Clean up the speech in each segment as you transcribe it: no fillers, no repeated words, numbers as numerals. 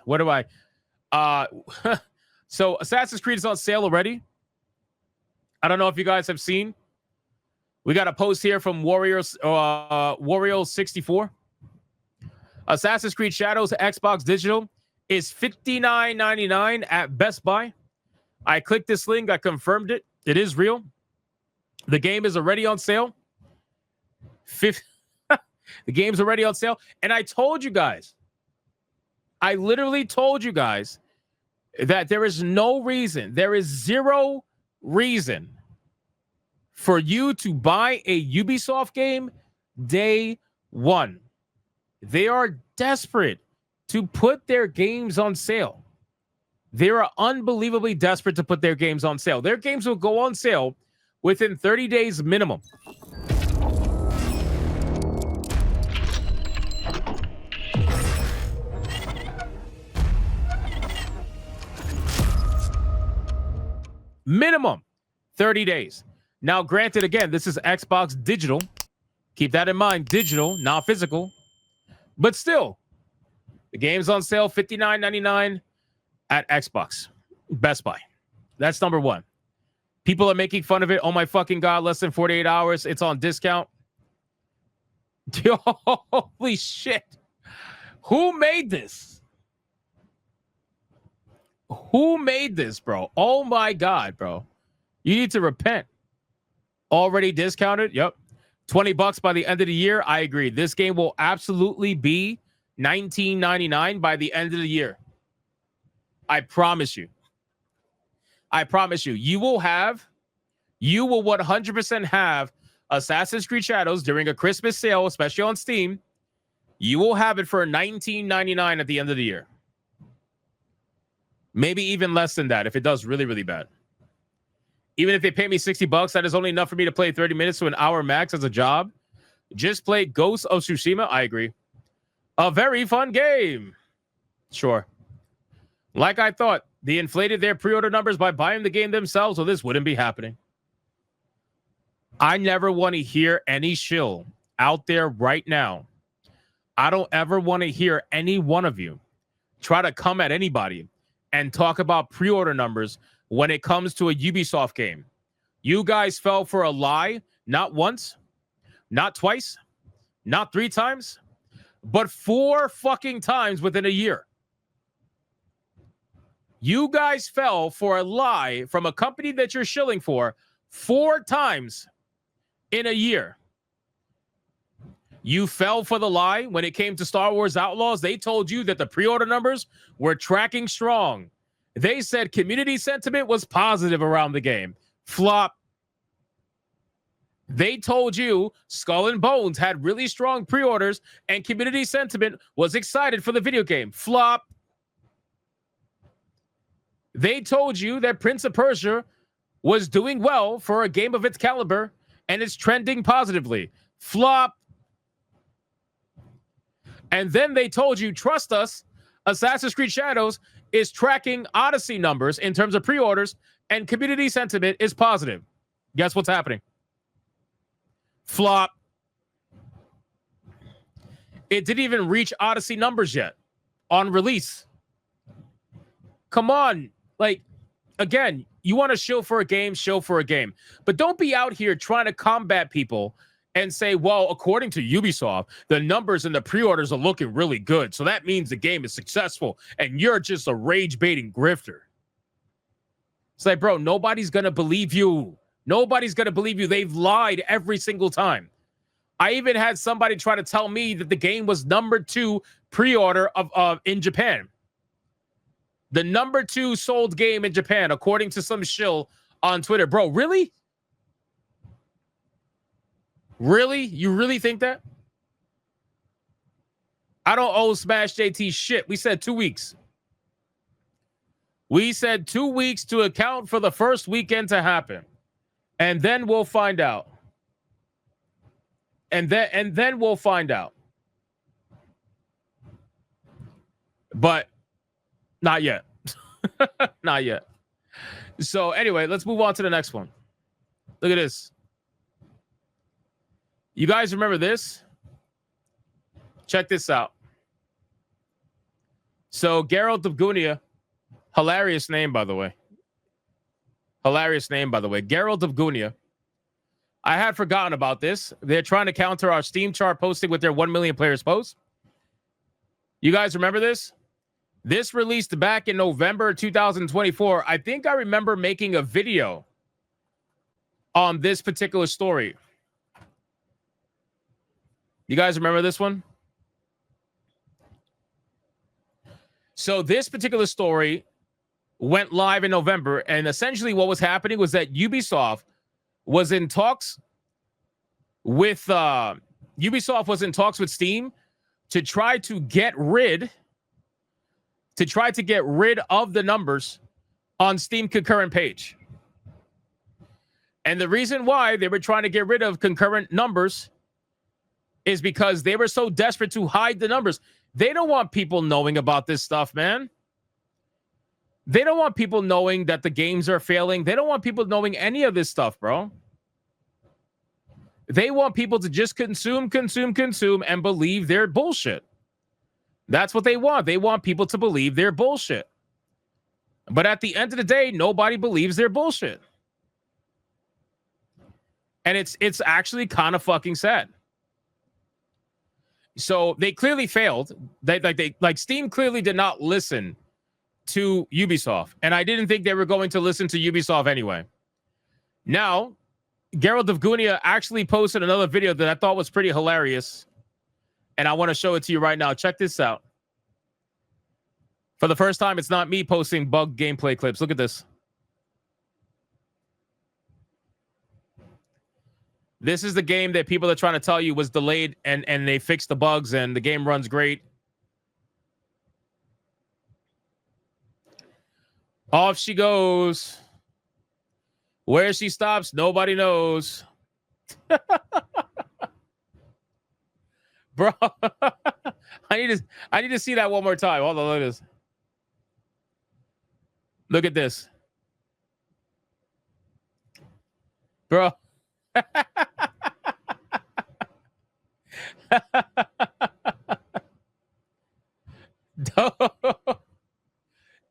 What do I? So Assassin's Creed is on sale already. I don't know if you guys have seen. We got a post here from Wario64. Assassin's Creed Shadows Xbox Digital is $59.99 at Best Buy. I clicked this link. I confirmed it. It is real. The game is already on sale. The game's already on sale. And I told you guys, I literally told you guys that there is no reason, there is zero reason for you to buy a Ubisoft game day one. They are desperate to put their games on sale. They are unbelievably desperate to put their games on sale. Their games will go on sale within 30 days minimum. Minimum 30 days. Now, granted, again, this is Xbox Digital. Keep that in mind. Digital, not physical. But still, the game's on sale, $59.99 at Xbox. Best Buy. That's number one. People are making fun of it. Oh, my fucking God, less than 48 hours. It's on discount. Holy shit. Who made this? Who made this, bro? Oh, my God, bro. You need to repent. Already discounted? Yep. $20 by the end of the year. I agree. This game will absolutely be $19.99 by the end of the year. I promise you. I promise you. You will 100% have Assassin's Creed Shadows during a Christmas sale, especially on Steam. You will have it for $19.99 at the end of the year. Maybe even less than that if it does really, really bad. Even if they pay me $60, that is only enough for me to play 30 minutes to an hour max as a job. Just play Ghost of Tsushima. I agree. A very fun game. Sure. Like I thought, they inflated their pre-order numbers by buying the game themselves, so this wouldn't be happening. I never want to hear any shill out there right now. I don't ever want to hear any one of you try to come at anybody and talk about pre-order numbers when it comes to a Ubisoft game. You guys fell for a lie, not once, not twice, not 3 times, but 4 fucking times within a year. You guys fell for a lie from a company that you're shilling for 4 times in a year. You fell for the lie when it came to Star Wars Outlaws. They told you that the pre-order numbers were tracking strong. They said community sentiment was positive around the game. Flop. They told you Skull and Bones had really strong pre-orders and community sentiment was excited for the video game. Flop. They told you that Prince of Persia was doing well for a game of its caliber and it's trending positively. Flop. And then they told you, trust us, Assassin's Creed Shadows is tracking Odyssey numbers in terms of pre-orders and community sentiment is positive. Guess what's happening? Flop. It didn't even reach Odyssey numbers yet on release. Come on. Like, again, you want to shill for a game, shill for a game. But don't be out here trying to combat people and say, well, according to Ubisoft, the numbers and the pre-orders are looking really good. So that means the game is successful and you're just a rage-baiting grifter. It's like, bro, nobody's going to believe you. Nobody's going to believe you. They've lied every single time. I even had somebody try to tell me that the game was number 2 pre-order of in Japan. The number 2 sold game in Japan, according to some shill on Twitter. Bro, really? Really? You really think that? I don't owe Smash JT shit. We said 2 weeks. We said 2 weeks to account for the first weekend to happen. And then we'll find out. And then we'll find out. But not yet. Not yet. So anyway, let's move on to the next one. Look at this. You guys remember this? Check this out. So Geralt of Gunia, hilarious name, by the way. Hilarious name, by the way. Geralt of Gunia. I had forgotten about this. They're trying to counter our Steam chart posting with their 1 million players post. You guys remember this? This released back in November 2024. I think I remember making a video on this particular story. You guys remember this one? So this particular story went live in November, and essentially what was happening was that Ubisoft was in talks with Steam to try to get rid of the numbers on Steam concurrent page. And the reason why they were trying to get rid of concurrent numbers is because they were so desperate to hide the numbers. They don't want people knowing about this stuff, man. They don't want people knowing that the games are failing. They don't want people knowing any of this stuff, bro. They want people to just consume, and believe their bullshit. That's what they want. They want people to believe their bullshit. But at the end of the day, nobody believes their bullshit. And it's actually kind of fucking sad. So they clearly failed. Steam clearly did not listen to Ubisoft. And I didn't think they were going to listen to Ubisoft anyway. Now, Geralt of Gunia actually posted another video that I thought was pretty hilarious. And I want to show it to you right now. Check this out. For the first time, it's not me posting bug gameplay clips. Look at this. This is the game that people are trying to tell you was delayed and they fixed the bugs and the game runs great. Off she goes. Where she stops, nobody knows. Bro, I need to see that one more time. Hold on, look at this. Look at this. Bro.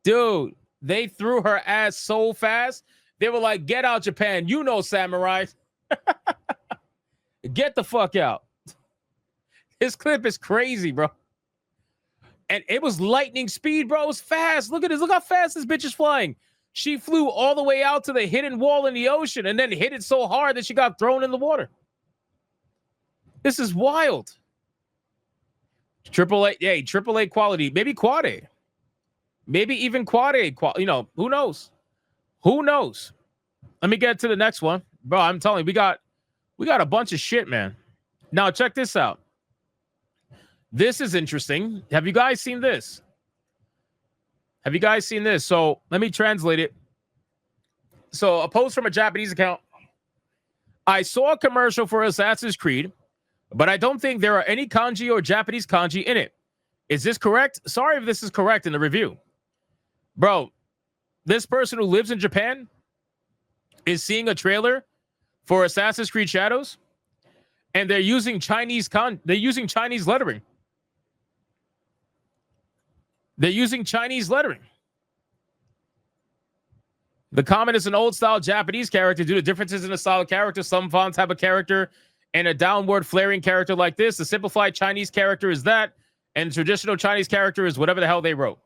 Dude, they threw her ass so fast. They were like, get out, Japan. You know, samurai. Get the fuck out. This clip is crazy, bro. And it was lightning speed, bro. It was fast. Look at this. Look how fast this bitch is flying. She flew all the way out to the hidden wall in the ocean and then hit it so hard that she got thrown in the water. This is wild. Triple A quality. Maybe quad A. Maybe even quad A. You know, who knows? Who knows? Let me get to the next one. Bro, I'm telling you, we got a bunch of shit, man. Now, check this out. This is interesting. Have you guys seen this? Have you guys seen this? So let me translate it. So a post from a Japanese account. I saw a commercial for Assassin's Creed, but I don't think there are any kanji or Japanese kanji in it. Is this correct? Sorry if this is correct in the review. Bro, this person who lives in Japan is seeing a trailer for Assassin's Creed Shadows, and they're using Chinese lettering. They're using Chinese lettering. The comment is an old-style Japanese character due to differences in the style of character. Some fonts have a character and a downward flaring character like this. The simplified Chinese character is that, and the traditional Chinese character is whatever the hell they wrote.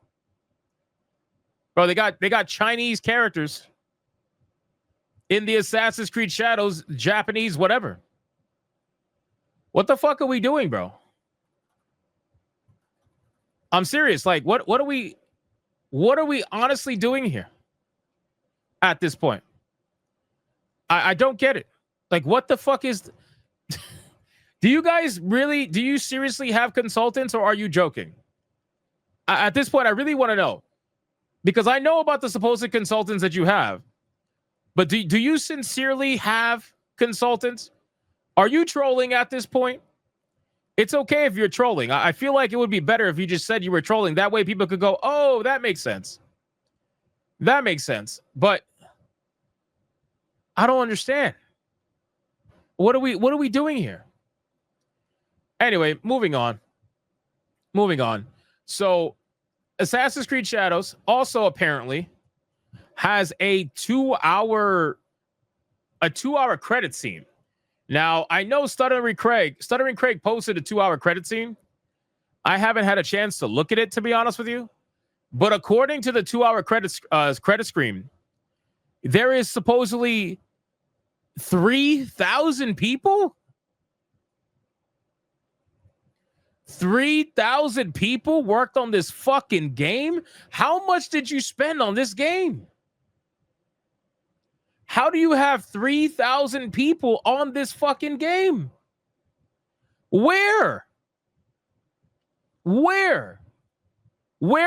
Bro, they got Chinese characters in the Assassin's Creed Shadows, Japanese, whatever. What the fuck are we doing, bro? I'm serious. Like, what are we honestly doing here at this point? I don't get it. Like, what the fuck is... Do you seriously have consultants, or are you joking? At this point, I really want to know. Because I know about the supposed consultants that you have. But do you sincerely have consultants? Are you trolling at this point? It's okay if you're trolling. I feel like it would be better if you just said you were trolling. That way people could go, oh, that makes sense. That makes sense. But I don't understand. What are we doing here? Anyway, moving on. So Assassin's Creed Shadows also apparently has a 2-hour credit scene. Now, I know Stuttering Craig posted a 2-hour credit scene. I haven't had a chance to look at it, to be honest with you. But according to the 2-hour credit screen, there is supposedly 3,000 people. 3,000 people worked on this fucking game. How much did you spend on this game? How do you have 3,000 people on this fucking game? Where? Where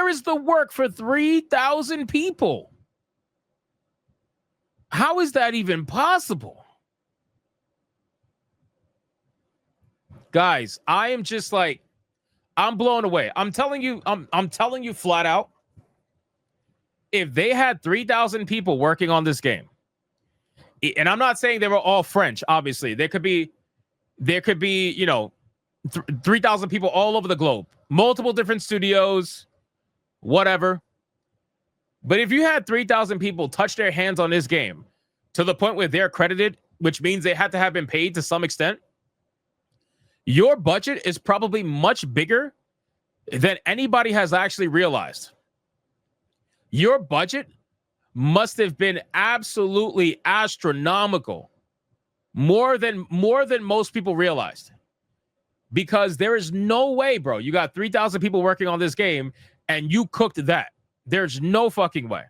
is the work for 3,000 people? How is that even possible? Guys, I am just like, I'm blown away. I'm telling you flat out, if they had 3,000 people working on this game, and I'm not saying they were all French, obviously. There could be, 3,000 people all over the globe, multiple different studios, whatever. But if you had 3,000 people touch their hands on this game to the point where they're credited, which means they had to have been paid to some extent, your budget is probably much bigger than anybody has actually realized. Your budget must have been absolutely astronomical, more than most people realized. Because there is no way, bro. You got 3,000 people working on this game and you cooked that. There's no fucking way.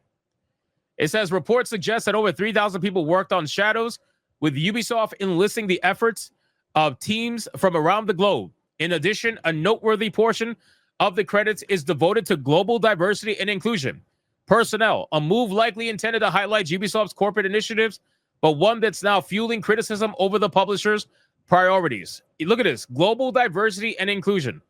It says reports suggest that over 3,000 people worked on Shadows, with Ubisoft enlisting the efforts of teams from around the globe. In addition, a noteworthy portion of the credits is devoted to global diversity and inclusion personnel, a move likely intended to highlight Ubisoft's corporate initiatives, but one that's now fueling criticism over the publisher's priorities. Look at this: global diversity and inclusion.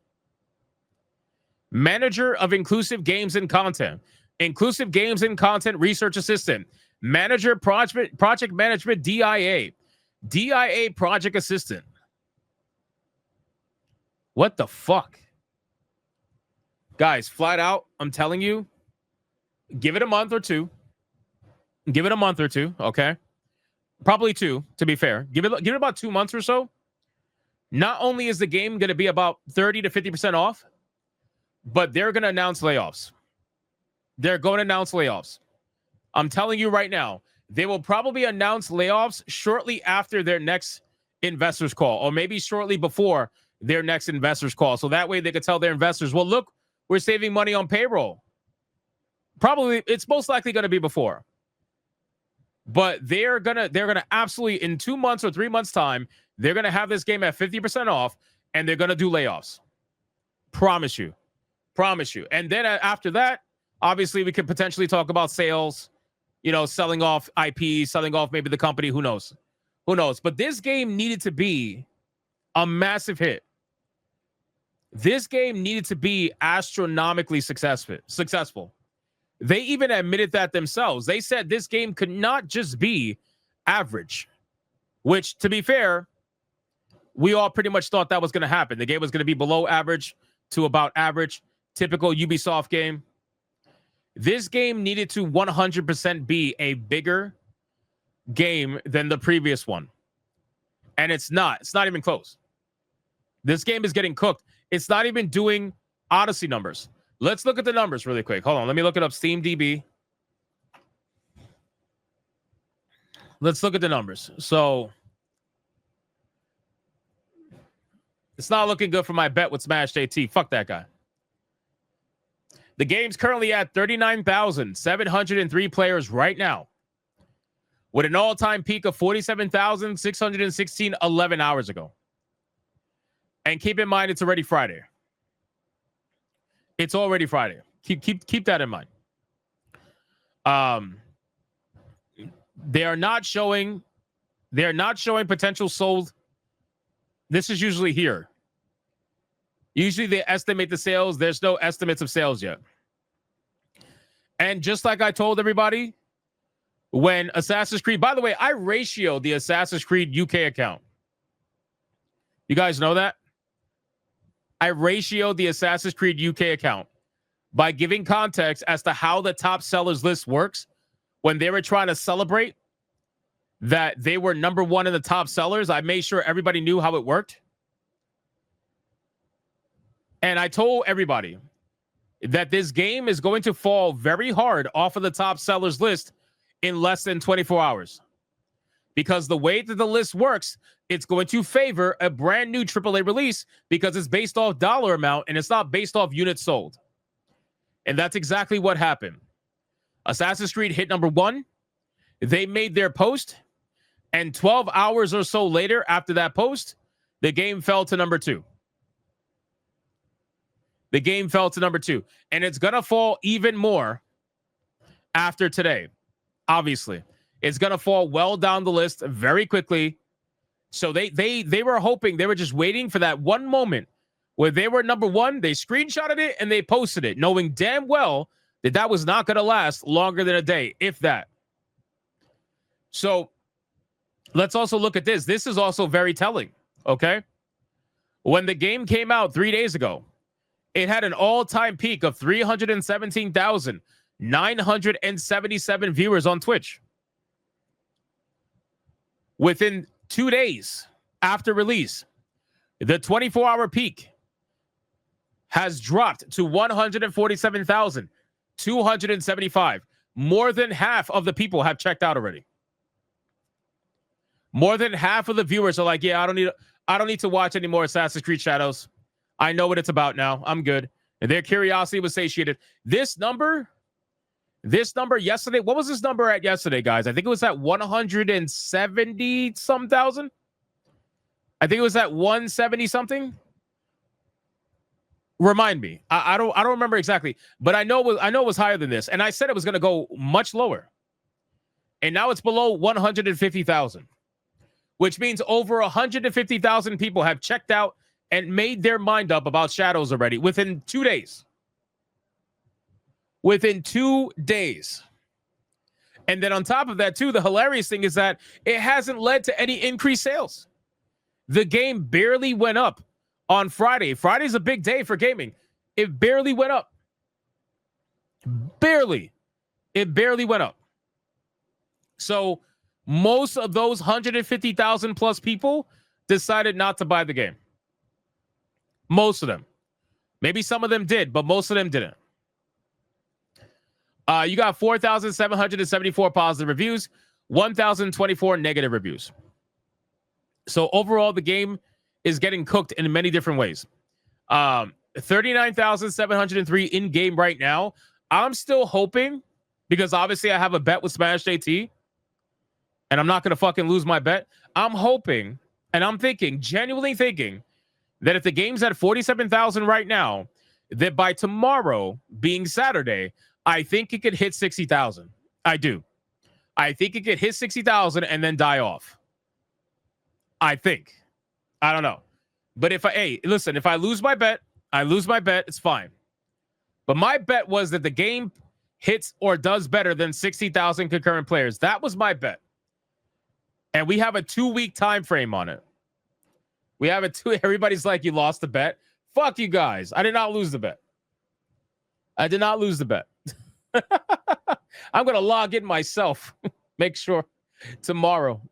Manager of Inclusive Games and Content. Inclusive Games and Content Research Assistant. Manager Project Management DIA. DIA Project Assistant. What the fuck? Guys, flat out, I'm telling you, give it a month or two. Give it a month or two, okay? Probably 2, to be fair. Give it about 2 months or so. Not only is the game going to be about 30 to 50% off, but they're going to announce layoffs. They're going to announce layoffs. I'm telling you right now, they will probably announce layoffs shortly after their next investors call, or maybe shortly before their next investors call. So that way they could tell their investors, well, look, we're saving money on payroll. Probably, it's most likely going to be before. But they're gonna absolutely, in 2 months or 3 months time, they're gonna have this game at 50% off, and they're gonna do layoffs. Promise you. And then after that, obviously we could potentially talk about sales, selling off IP, selling off maybe the company. Who knows? But this game needed to be a massive hit. This game needed to be astronomically successful. They even admitted that themselves. They said this game could not just be average, which, to be fair, we all pretty much thought that was going to happen. The game was going to be below average to about average, typical Ubisoft game. This game needed to 100% be a bigger game than the previous one. And it's not. It's not even close. This game is getting cooked. It's not even doing Odyssey numbers. Let's look at the numbers really quick. Hold on. Let me look it up. SteamDB. Let's look at the numbers. So it's not looking good for my bet with Smash JT. Fuck that guy. The game's currently at 39,703 players right now, with an all-time peak of 47,616 11 hours ago. And keep in mind, it's already Friday. It's already Friday. Keep that in mind. They are not showing potential sold. This is usually here. Usually they estimate the sales. There's no estimates of sales yet. And just like I told everybody, when Assassin's Creed, by the way, I ratioed the Assassin's Creed UK account. You guys know that? I ratioed the Assassin's Creed UK account by giving context as to how the top sellers list works when they were trying to celebrate that they were number one in the top sellers. I made sure everybody knew how it worked. And I told everybody that this game is going to fall very hard off of the top sellers list in less than 24 hours. Because the way that the list works, it's going to favor a brand new AAA release because it's based off dollar amount and it's not based off units sold. And that's exactly what happened. Assassin's Creed hit number 1. They made their post. And 12 hours or so later after that post, the game fell to number 2. The game fell to number 2. And it's going to fall even more after today. Obviously. It's going to fall well down the list very quickly. So they were hoping, they were just waiting for that one moment where they were number 1. They screenshotted it and they posted it, knowing damn well that that was not going to last longer than a day, if that. So let's also look at this. This is also very telling, okay? When the game came out 3 days ago, it had an all-time peak of 317,977 viewers on Twitch. Within 2 days after release, the 24-hour peak has dropped to 147,275. More than half of the people have checked out already. More than half of the viewers are like, yeah, I don't need to watch any more Assassin's Creed Shadows. I know what it's about now. I'm good. And their curiosity was satiated. This number yesterday, what was this number at yesterday, guys? I think it was at 170 some thousand. I think it was at 170 something. Remind me. I don't remember exactly, but I know it was higher than this. And I said it was going to go much lower. And now it's below 150,000, which means over 150,000 people have checked out and made their mind up about Shadows already within 2 days. Within 2 days. And then on top of that, too, the hilarious thing is that it hasn't led to any increased sales. The game barely went up on Friday. Friday's a big day for gaming. It barely went up. Barely. It barely went up. So most of those 150,000 plus people decided not to buy the game. Most of them. Maybe some of them did, but most of them didn't. You got 4,774 positive reviews, 1,024 negative reviews. So overall, the game is getting cooked in many different ways. 39,703 in game right now. I'm still hoping, because obviously I have a bet with Smash JT, and I'm not going to fucking lose my bet. I'm hoping, and I'm thinking, genuinely thinking, that if the game's at 47,000 right now, that by tomorrow, being Saturday, I think it could hit 60,000. I do. I think it could hit 60,000 and then die off. I think. I don't know. But if I lose my bet, I lose my bet. It's fine. But my bet was that the game hits or does better than 60,000 concurrent players. That was my bet. And we have a 2-week time frame on it. We have everybody's like, you lost the bet. Fuck you guys. I did not lose the bet. I did not lose the bet. I'm going to log in myself. Make sure tomorrow.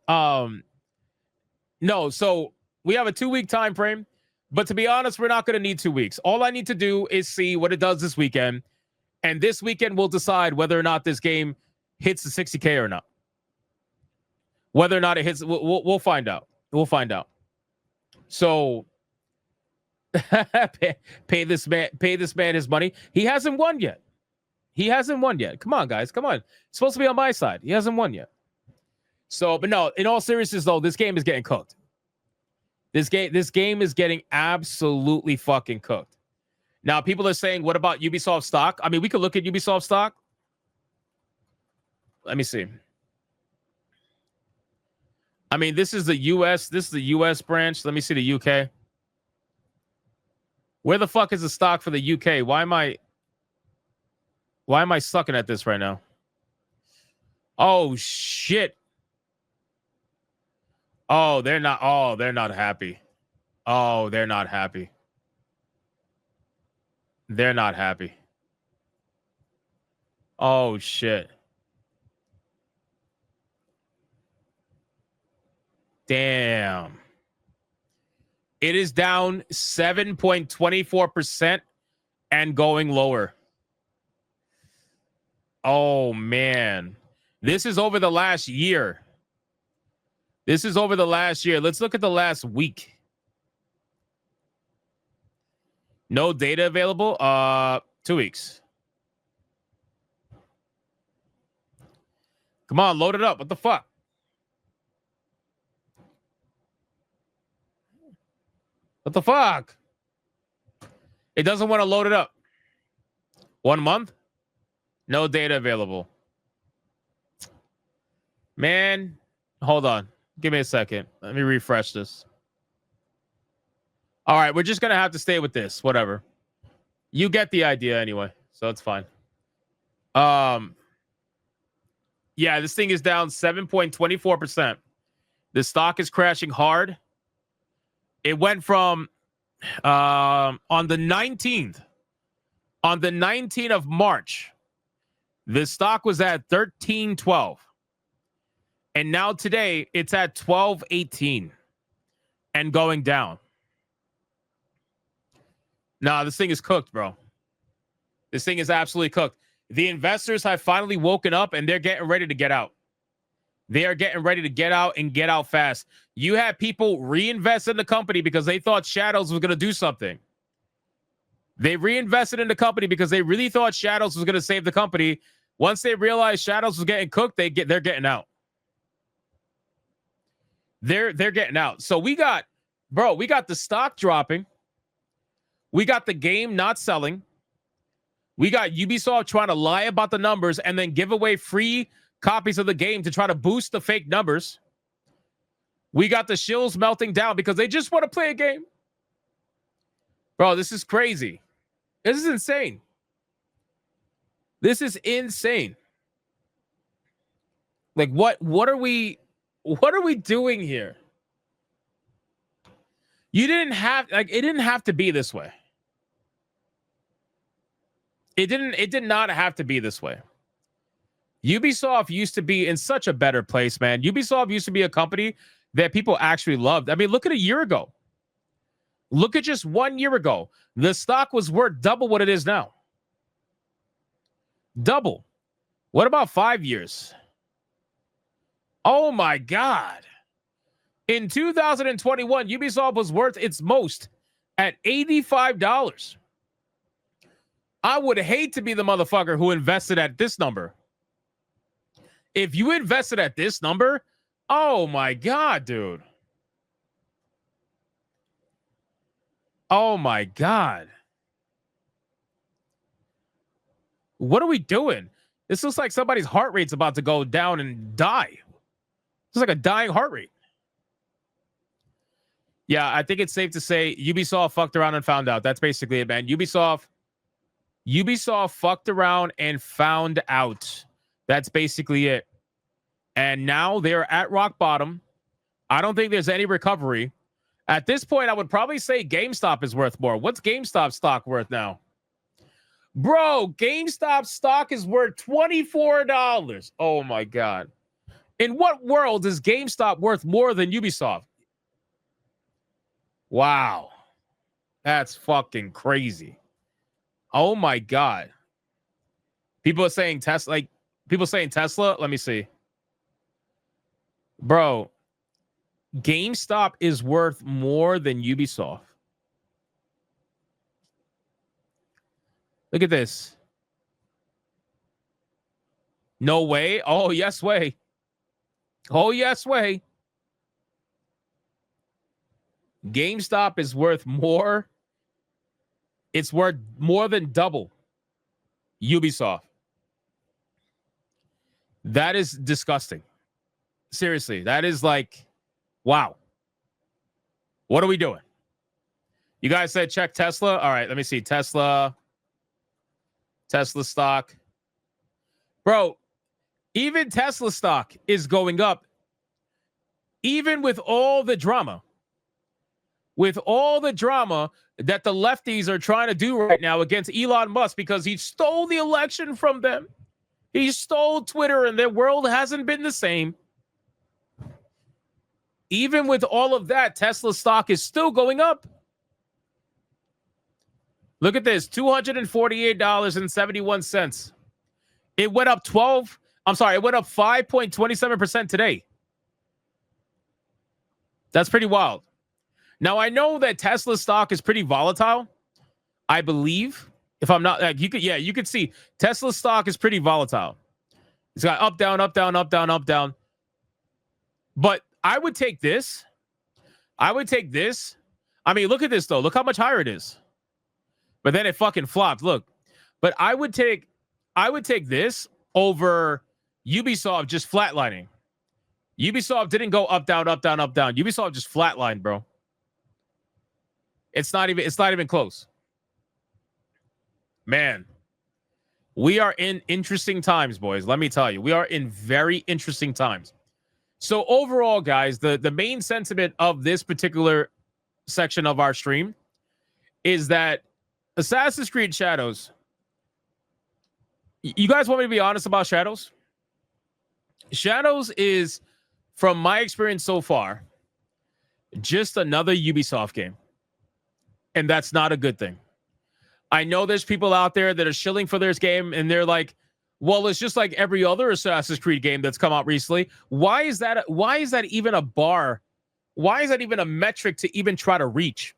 No, so we have a 2-week time frame. But to be honest, we're not going to need 2 weeks. All I need to do is see what it does this weekend. And this weekend we'll decide whether or not this game hits the 60K or not. Whether or not it hits, we'll find out. We'll find out. So pay this man his money. He hasn't won yet. Come on, guys. Come on. It's supposed to be on my side. He hasn't won yet. So, but no, in all seriousness, though, this game is getting cooked. This game is getting absolutely fucking cooked. Now, people are saying, what about Ubisoft stock? I mean, we could look at Ubisoft stock. Let me see. I mean, this is the US. This is the US branch. Let me see the UK. Where the fuck is the stock for the UK? Why am I sucking at this right now? Oh shit. Oh, they're not happy. Oh, they're not happy. They're not happy. Oh, shit. Damn. It is down 7.24% and going lower. Oh, man. This is over the last year. Let's look at the last week. No data available. 2 weeks. Come on, load it up. What the fuck? What the fuck? It doesn't want to load it up. 1 month? No data available. Man, hold on. Give me a second. Let me refresh this. All right, we're just going to have to stay with this. Whatever. You get the idea anyway, so it's fine. Yeah, this thing is down 7.24%. The stock is crashing hard. It went from on the 19th of March, the stock was at 13.12. And now today it's at 12.18 and going down. Nah, this thing is cooked, bro. This thing is absolutely cooked. The investors have finally woken up and they're getting ready to get out. They are getting ready to get out and get out fast. You had people reinvest in the company because they thought Shadows was going to do something. They reinvested in the company because they really thought Shadows was going to save the company. Once they realized Shadows was getting cooked, they're getting out. They're getting out. So we got the stock dropping. We got the game not selling. We got Ubisoft trying to lie about the numbers and then give away free copies of the game to try to boost the fake numbers. We got the shills melting down because they just want to play a game. Bro, this is crazy. This is insane. This is insane. Like, what are we doing here? It didn't have to be this way. It did not have to be this way. Ubisoft used to be in such a better place, man. Ubisoft used to be a company that people actually loved. I mean, look at a year ago. Look at just 1 year ago. The stock was worth double what it is now. Double. What about 5 years? Oh my God. In 2021, Ubisoft was worth its most at $85. I would hate to be the motherfucker who invested at this number. If you invested at this number, oh my God, dude. Oh my God. What are we doing? This looks like somebody's heart rate's about to go down and die. It's like a dying heart rate. Yeah, I think it's safe to say Ubisoft fucked around and found out. That's basically it, man. Ubisoft fucked around and found out. That's basically it. And now they're at rock bottom. I don't think there's any recovery. At this point, I would probably say GameStop is worth more. What's GameStop stock worth now? Bro, GameStop stock is worth $24. Oh, my God. In what world is GameStop worth more than Ubisoft? Wow. That's fucking crazy. Oh, my God. People are saying Tesla. Let me see. Bro, GameStop is worth more than Ubisoft. Look at this. No way. Oh, yes way. Oh, yes way. GameStop is worth more. It's worth more than double Ubisoft. That is disgusting. Seriously, that is like, wow. What are we doing? You guys said check Tesla. All right, let me see. Tesla stock. Bro, even Tesla stock is going up. Even with all the drama. With all the drama that the lefties are trying to do right now against Elon Musk because he stole the election from them. He stole Twitter, and their world hasn't been the same. Even with all of that, Tesla stock is still going up. Look at this, $248.71. It went up it went up 5.27% today. That's pretty wild. Now, I know that Tesla stock is pretty volatile. I believe, if I'm not, like, you could see Tesla stock is pretty volatile. It's got up, down, up, down, up, down, up, down. But I would take this. I mean, look at this, though. Look how much higher it is. But then it fucking flopped. Look. But I would take this over Ubisoft just flatlining. Ubisoft didn't go up, down, up, down, up, down. Ubisoft just flatlined, bro. It's not even close. Man, we are in interesting times, boys. Let me tell you, we are in very interesting times. So overall, guys, the main sentiment of this particular section of our stream is that Assassin's Creed Shadows. You guys want me to be honest about Shadows? Shadows is, from my experience so far, just another Ubisoft game. And that's not a good thing. I know there's people out there that are shilling for this game, and they're like, well, it's just like every other Assassin's Creed game that's come out recently. Why is that even a bar? Why is that even a metric to even try to reach?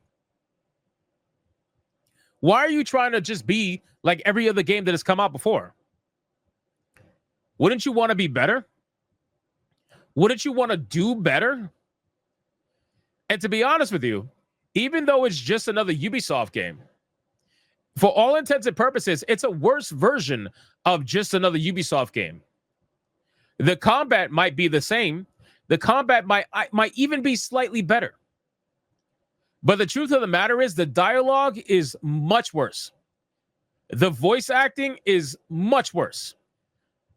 Why are you trying to just be like every other game that has come out before? Wouldn't you want to be better? Wouldn't you want to do better? And to be honest with you, even though it's just another Ubisoft game, for all intents and purposes, it's a worse version of just another Ubisoft game. The combat might be the same. The combat might even be slightly better. But the truth of the matter is the dialogue is much worse. The voice acting is much worse.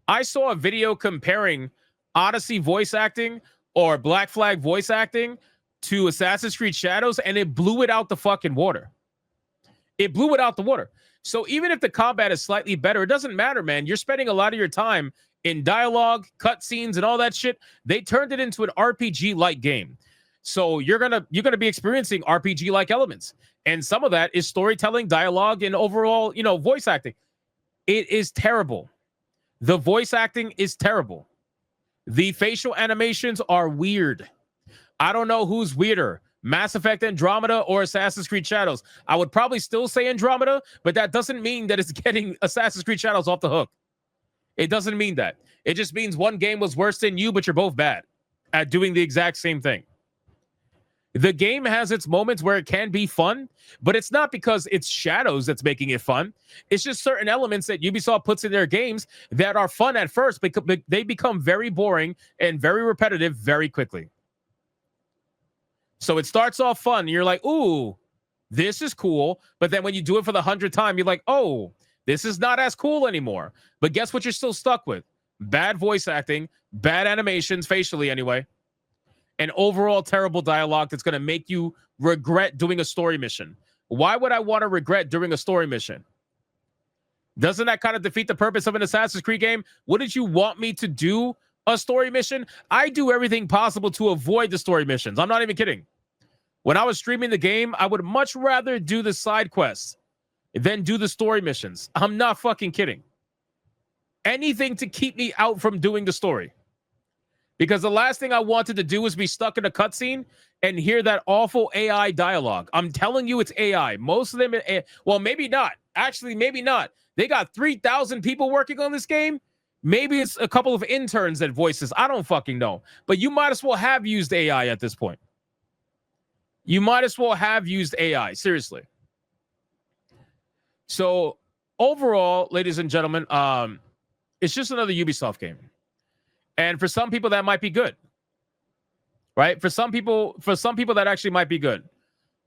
I saw a video comparing Odyssey voice acting or Black Flag voice acting to Assassin's Creed Shadows, and it blew it out the fucking water. It blew it out the water. So even if the combat is slightly better, it doesn't matter, man. You're spending a lot of your time in dialogue, cutscenes, and all that shit. They turned it into an RPG-like game. So you're gonna be experiencing RPG-like elements. And some of that is storytelling, dialogue, and overall, voice acting. It is terrible. The voice acting is terrible. The facial animations are weird. I don't know who's weirder, Mass Effect Andromeda or Assassin's Creed Shadows. I would probably still say Andromeda, but that doesn't mean that it's getting Assassin's Creed Shadows off the hook. It doesn't mean that. It just means one game was worse than you, but you're both bad at doing the exact same thing. The game has its moments where it can be fun, but it's not because it's Shadows that's making it fun. It's just certain elements that Ubisoft puts in their games that are fun at first, but they become very boring and very repetitive very quickly. So it starts off fun. You're like, ooh, this is cool. But then when you do it for the 100th time, you're like, oh, this is not as cool anymore. But guess what you're still stuck with? Bad voice acting, bad animations, facially anyway, and overall terrible dialogue that's going to make you regret doing a story mission. Why would I want to regret doing a story mission? Doesn't that kind of defeat the purpose of an Assassin's Creed game? Wouldn't you want me to do a story mission? I do everything possible to avoid the story missions. I'm not even kidding. When I was streaming the game, I would much rather do the side quests than do the story missions. I'm not fucking kidding. Anything to keep me out from doing the story. Because the last thing I wanted to do was be stuck in a cutscene and hear that awful AI dialogue. I'm telling you, it's AI. Most of them, well, maybe not. Actually, maybe not. They got 3,000 people working on this game. Maybe it's a couple of interns that voices. I don't fucking know. But you might as well have used AI at this point. You might as well have used AI. Seriously. So overall, ladies and gentlemen, it's just another Ubisoft game. And for some people, that might be good. Right? For some people, that actually might be good.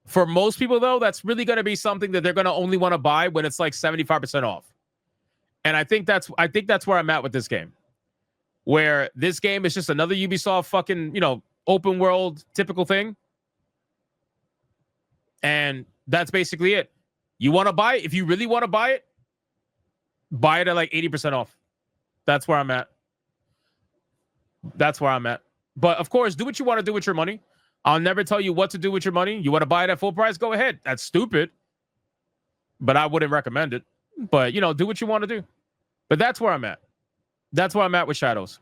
For most people, though, that's really going to be something that they're going to only want to buy when it's like 75% off. And I think that's where I'm at with this game. Where this game is just another Ubisoft fucking, open world typical thing. And that's basically it. You want to buy it? If you really want to buy it at like 80% off. That's where I'm at. That's where I'm at. But of course, do what you want to do with your money. I'll never tell you what to do with your money. You want to buy it at full price? Go ahead. That's stupid. But I wouldn't recommend it. But, you know, do what you want to do. But that's where I'm at. That's where I'm at with Shadows.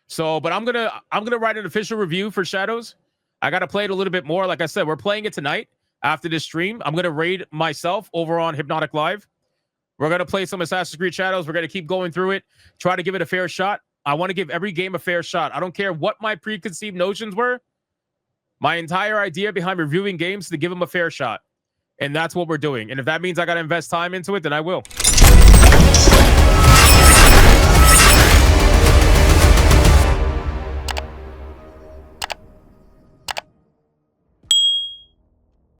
So, but I'm gonna write an official review for Shadows. I gotta play it a little bit more. Like I said, we're playing it tonight after this stream. I'm gonna raid myself over on Hypnotic Live. We're gonna play some Assassin's Creed Shadows. We're gonna keep going through it, try to give it a fair shot. I want to give every game a fair shot. I don't care what my preconceived notions were. My entire idea behind reviewing games is to give them a fair shot. And that's what we're doing. And if that means I got to invest time into it, then I will.